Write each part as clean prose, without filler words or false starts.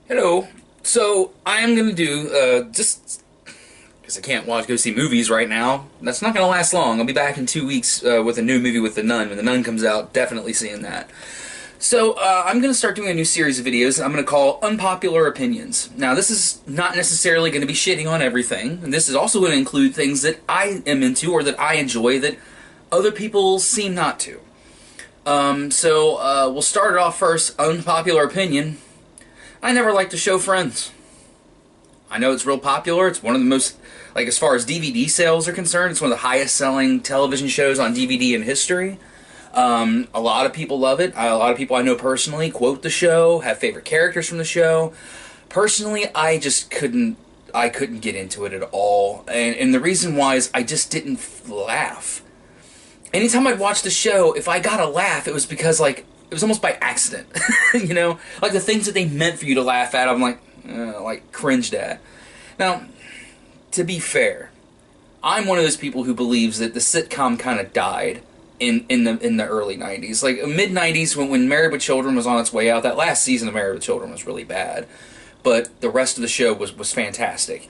Hello. So I am gonna do just because I can't go see movies right now. That's not gonna last long. I'll be back in 2 weeks with a new movie with The Nun. When The Nun comes out, definitely seeing that. So I'm gonna start doing a new series of videos. I'm gonna call Unpopular Opinions. Now this is not necessarily gonna be shitting on everything, and this is also gonna include things that I am into or that I enjoy that other people seem not to. We'll start it off first. Unpopular opinion. I never liked the show Friends. I know it's real popular. It's one of the most, like, as far as DVD sales are concerned, it's one of the highest selling television shows on DVD in history. A lot of people love it. A lot of people I know personally quote the show, have favorite characters from the show. Personally, I couldn't get into it at all. And the reason why is I just didn't laugh. Anytime I'd watch the show, if I got a laugh, it was because, like, it was almost by accident. You know? Like, the things that they meant for you to laugh at, I'm like, cringed at. Now, to be fair, I'm one of those people who believes that the sitcom kind of died in the early 90s. Like, mid-90s, when Married with Children was on its way out, that last season of Married with Children was really bad. But the rest of the show was fantastic.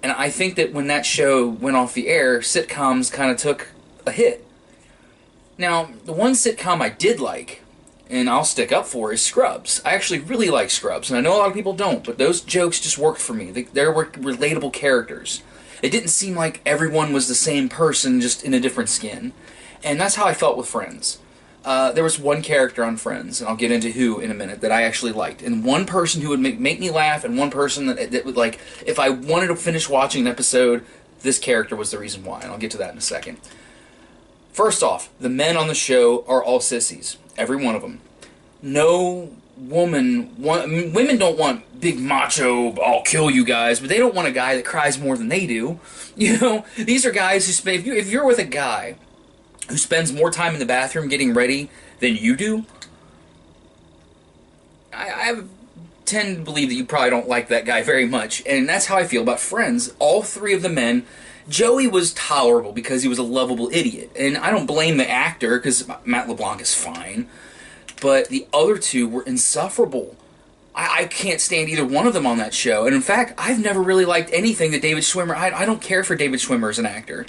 And I think that when that show went off the air, sitcoms kind of took a hit. Now, the one sitcom I did like, and I'll stick up for, is Scrubs. I actually really like Scrubs, and I know a lot of people don't, but those jokes just worked for me. They were relatable characters. It didn't seem like everyone was the same person, just in a different skin. And that's how I felt with Friends. There was one character on Friends, and I'll get into who in a minute, that I actually liked. And one person who would make me laugh, and one person that would, like, if I wanted to finish watching an episode, this character was the reason why, and I'll get to that in a second. First off, the men on the show are all sissies. Every one of them. No women don't want big macho, I'll kill you guys, but they don't want a guy that cries more than they do. You know, these are guys who spend, if you're with a guy who spends more time in the bathroom getting ready than you do, I tend to believe that you probably don't like that guy very much, and that's how I feel about Friends. All three of the men. Joey was tolerable because he was a lovable idiot, and I don't blame the actor because Matt LeBlanc is fine, but the other two were insufferable. I can't stand either one of them on that show, and in fact, I've never really liked anything that David Schwimmer, I don't care for David Schwimmer as an actor.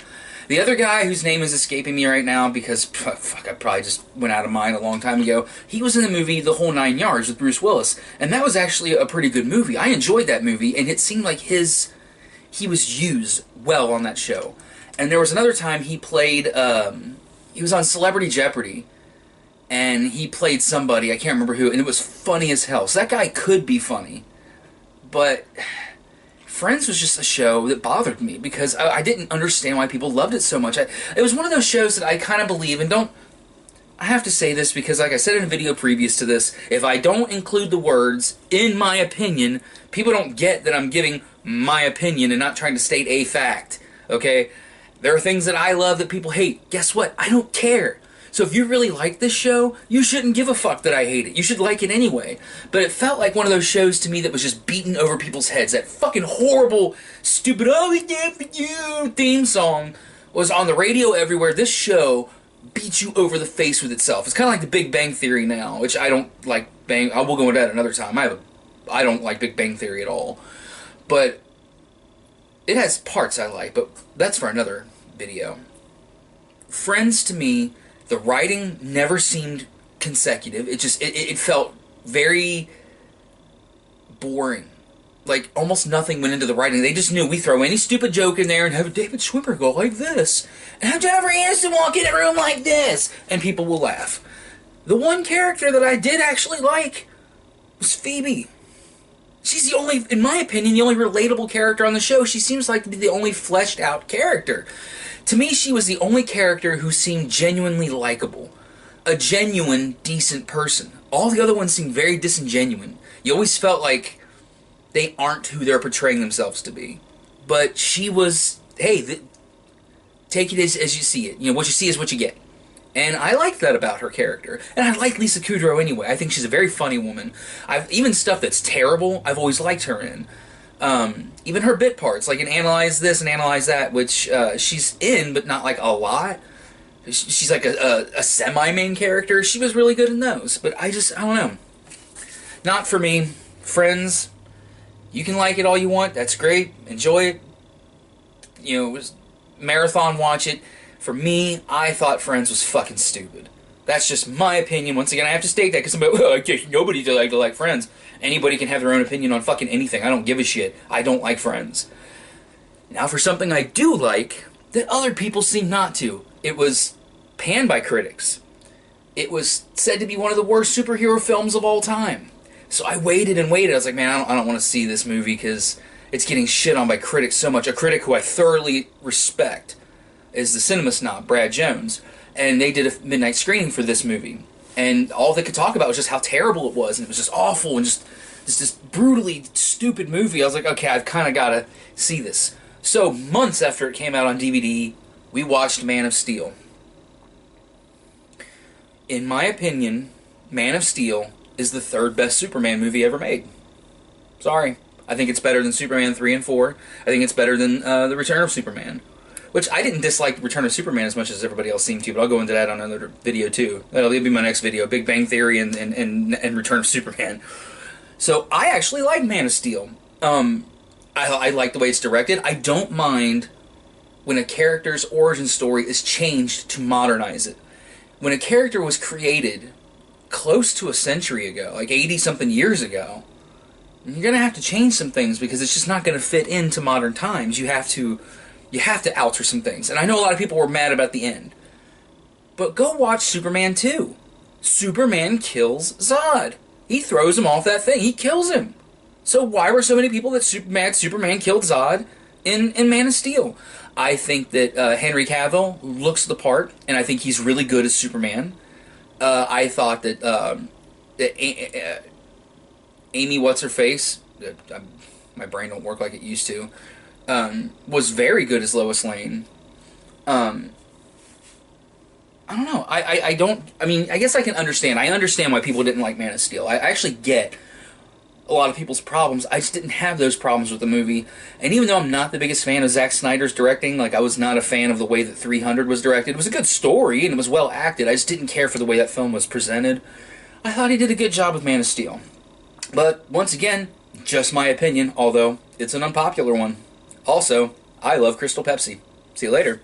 The other guy whose name is escaping me right now because, fuck, I probably just went out of mind a long time ago, he was in the movie The Whole Nine Yards with Bruce Willis, and that was actually a pretty good movie. I enjoyed that movie, and it seemed like he was used well on that show. And there was another time he played, he was on Celebrity Jeopardy, and he played somebody, I can't remember who, and it was funny as hell. So that guy could be funny. But Friends was just a show that bothered me, because I didn't understand why people loved it so much. It was one of those shows that I kind of believe, and I have to say this because, like I said in a video previous to this, if I don't include the words, in my opinion, people don't get that I'm giving my opinion and not trying to state a fact, okay? There are things that I love that people hate. Guess what? I don't care. So if you really like this show, you shouldn't give a fuck that I hate it. You should like it anyway. But it felt like one of those shows to me that was just beaten over people's heads. That fucking horrible, stupid, oh, we did for you theme song was on the radio everywhere. This show beats you over the face with itself. It's kind of like the Big Bang Theory now, which I don't like. I will go into that another time. I don't like Big Bang Theory at all. But it has parts I like, but that's for another video. Friends, to me, the writing never seemed consecutive. It felt very boring. Like, almost nothing went into the writing. They just knew we throw any stupid joke in there and have David Schwimmer go like this, and have Jennifer Aniston walk in a room like this, and people will laugh. The one character that I did actually like was Phoebe. She's the only, in my opinion, the only relatable character on the show. She seems like to be the only fleshed out character. To me, she was the only character who seemed genuinely likable. A genuine, decent person. All the other ones seemed very disingenuous. You always felt like they aren't who they're portraying themselves to be. But she was, hey, take it as you see it. You know, what you see is what you get. And I like that about her character. And I like Lisa Kudrow anyway. I think she's a very funny woman. Even stuff that's terrible, I've always liked her in. Even her bit parts, like in Analyze This and Analyze That, which she's in, but not like a lot. She's like a semi-main character. She was really good in those. But I don't know. Not for me. Friends, You can like it all you want. That's great. Enjoy it. Marathon watch it. For me, I thought Friends was fucking stupid. That's just my opinion. Once again, I have to state that because somebody, well, I guess nobody to like Friends. Anybody can have their own opinion on fucking anything. I don't give a shit. I don't like Friends. Now for something I do like that other people seem not to. It was panned by critics. It was said to be one of the worst superhero films of all time. So I waited and waited. I was like, man, I don't want to see this movie because it's getting shit on by critics so much. A critic who I thoroughly respect is the cinema snob, Brad Jones. And they did a midnight screening for this movie. And all they could talk about was just how terrible it was. And it was just awful and just this brutally stupid movie. I was like, okay, I've kind of got to see this. So months after it came out on DVD, we watched Man of Steel. In my opinion, Man of Steel is the third best Superman movie ever made. Sorry. I think it's better than Superman 3 and 4. I think it's better than The Return of Superman. Which, I didn't dislike Return of Superman as much as everybody else seemed to, but I'll go into that on another video too. That'll be my next video, Big Bang Theory and Return of Superman. So, I actually like Man of Steel. I like the way it's directed. I don't mind when a character's origin story is changed to modernize it. When a character was created close to a century ago, like 80-something years ago, you're going to have to change some things because it's just not going to fit into modern times. You have to alter some things. And I know a lot of people were mad about the end. But go watch Superman 2. Superman kills Zod. He throws him off that thing. He kills him. So why were so many people mad Superman killed Zod in Man of Steel? I think that Henry Cavill looks the part, and I think he's really good as Superman. I thought that Amy What's-Her-Face, my brain don't work like it used to, was very good as Lois Lane. I don't know. I guess I can understand. I understand why people didn't like Man of Steel. I actually get a lot of people's problems. I just didn't have those problems with the movie. And even though I'm not the biggest fan of Zack Snyder's directing, like I was not a fan of the way that 300 was directed. It was a good story and it was well acted. I just didn't care for the way that film was presented. I thought he did a good job with Man of Steel. But once again, just my opinion, although it's an unpopular one. Also, I love Crystal Pepsi. See you later.